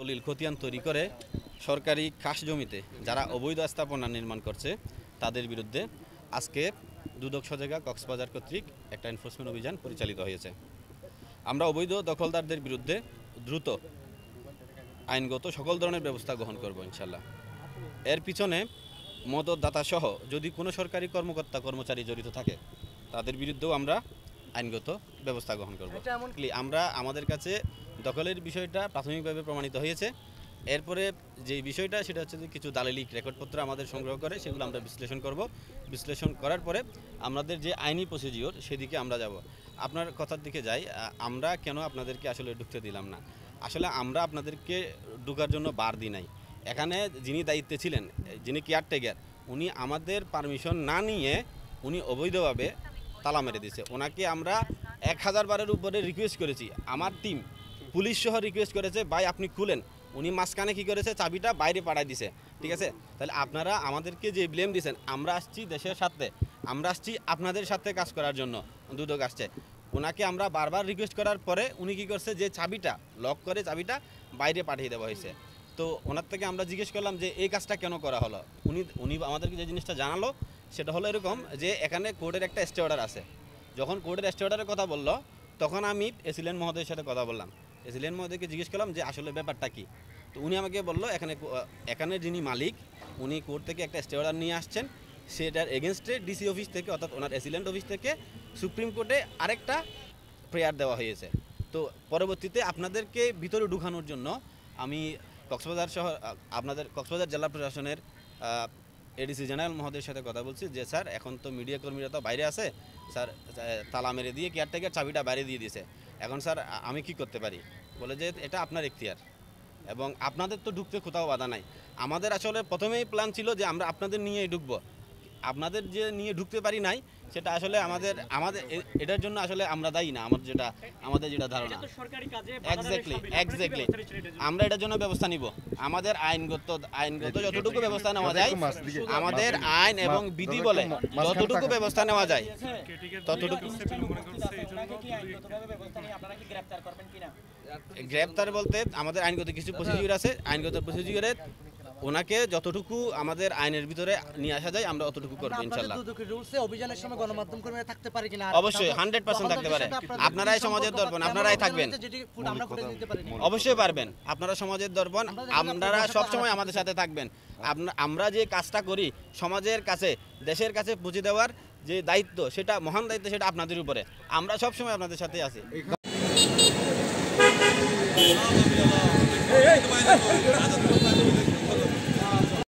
দলিল খতিয়ান তৈরি করে সরকারি খাস জমিতে যারা অবৈধ স্থাপনা নির্মাণ করছে তাদের বিরুদ্ধে আজকে দুদক সজাগা কক্সবাজার কর্তৃক একটা এনফোর্সমেন্ট অভিযান পরিচালিত হয়েছে। আমরা অবৈধ দখলদারদের বিরুদ্ধে দ্রুত আইনগত সকল ধরনের ব্যবস্থা গ্রহণ করব ইনশাল্লাহ। এর পিছনে মদতদাতা সহ যদি কোনো সরকারি কর্মকর্তা কর্মচারী জড়িত থাকে তাদের বিরুদ্ধেও আমরা আইনগত ব্যবস্থা গ্রহণ করব। আমরা আমাদের কাছে দখলের বিষয়টা প্রাথমিকভাবে প্রমাণিত হয়েছে। এরপরে যে বিষয়টা সেটা হচ্ছে যে কিছু দালিলিক রেকর্ডপত্র আমাদের সংগ্রহ করে সেগুলো আমরা বিশ্লেষণ করব। বিশ্লেষণ করার পরে আমাদের যে আইনি প্রসিডিওর সেদিকে আমরা যাব। আপনার কথার দিকে যাই, আমরা কেন আপনাদেরকে আসলে ঢুকতে দিলাম না, আসলে আমরা আপনাদেরকে ঢোকার জন্য বার দিই নাই। এখানে যিনি দায়িত্বে ছিলেন, যিনি কেয়ারটেকার, উনি আমাদের পারমিশন না নিয়ে উনি অবৈধভাবে তালা মেরে দিয়েছে। ওনাকে আমরা 1000 বারের উপরে রিকোয়েস্ট করেছি, আমার টিম পুলিশ সহ রিকোয়েস্ট করেছে, ভাই আপনি খুলেন। উনি মাঝখানে কী করেছে, চাবিটা বাইরে পাঠাই দিছে। ঠিক আছে, তাহলে আপনারা আমাদেরকে যে ব্লেম দিয়েছেন, আমরা আসছি দেশের সাথে, আমরা আসছি আপনাদের সাথে কাজ করার জন্য, দুদক আসছে। ওনাকে আমরা বারবার রিকোয়েস্ট করার পরে উনি কী করছে, যে চাবিটা লক করে চাবিটা বাইরে পাঠিয়ে দেওয়া হয়েছে। তো ওনার থেকে আমরা জিজ্ঞেস করলাম যে এই কাজটা কেন করা হলো। উনি আমাদেরকে যে জিনিসটা জানালো সেটা হলো এরকম যে এখানে কোর্টের একটা স্টে অর্ডার আছে। যখন কোর্টের স্টে অর্ডারের কথা বললো তখন আমি এসিলেন মহোদয়ের সাথে কথা বললাম। এসিলেন মহোদয়কে জিজ্ঞেস করলাম যে আসলে ব্যাপারটা কী। তো উনি আমাকে বললো এখানে যিনি মালিক উনি কোর্ট থেকে একটা স্টে অর্ডার নিয়ে আসছেন, সেটার এগেনস্টে ডিসি অফিস থেকে অর্থাৎ ওনার এসিলেন্ট অফিস থেকে সুপ্রিম কোর্টে আরেকটা প্রেয়ার দেওয়া হয়েছে। তো পরবর্তীতে আপনাদেরকে ভিতরে ঢুকানোর জন্য আমি কক্সবাজার শহর আপনাদের কক্সবাজার জেলা প্রশাসনের এডিসি জেনারেল মহোদয়ের সাথে কথা বলছি যে স্যার এখন তো মিডিয়া কর্মীরা তো বাইরে আছে, স্যার তালা মেরে দিয়ে কেয়ারটেকার চাবিটা বাইরে দিয়ে দিয়েছে, এখন স্যার আমি কি করতে পারি। বলে যে এটা আপনার এখতিয়ার এবং আপনাদের তো ঢুকতে কোথাও বাধা নাই। আমাদের আসলে প্রথমেই প্ল্যান ছিল যে আমরা আপনাদের নিয়েই ঢুকবো, আপনাদের যে নিয়ে ঢুকতে পারি নাই সেটা আসলে আমাদের এটার জন্য আসলে আমরা দায়ী না। আমাদের যেটা ধারণা এক্স্যাক্টলি আমরা এটার জন্য ব্যবস্থা নিব। আমাদের আইনগত যতটুকু ব্যবস্থা নেওয়া যায়, আমাদের আইন এবং বিধি বলে যতটুকু ব্যবস্থা নেওয়া যায় ততটুকু। গ্রেপ্তার বলতে আমাদের আইনগত কিছু প্রসিডিউর আছে, আইনগত প্রসিডিউরে ওনাকে যতটুকু আমাদের আইনের ভিতরে নিয়ে আসা যায় আমরা অতটুকু করব ইনশাআল্লাহ। অভিযানের সময় গণমাধ্যম কর্মীরা থাকতে পারে কিনা? অবশ্যই 100% থাকতে পারে। আপনারাই সমাজের দর্পণ, আপনারাই থাকবেন, অবশ্যই পারবেন। আপনারা সমাজের দর্পণ, আপনারা সব সময় আমাদের সাথে থাকবেন। আমরা যে কাজটা করি সমাজের কাছে দেশের কাছে পৌঁছে দেওয়ার যে দায়িত্ব, সেটা মহান দায়িত্ব, সেটা আপনাদের উপরে। আমরা সব সময় আপনাদের সাথে আছি।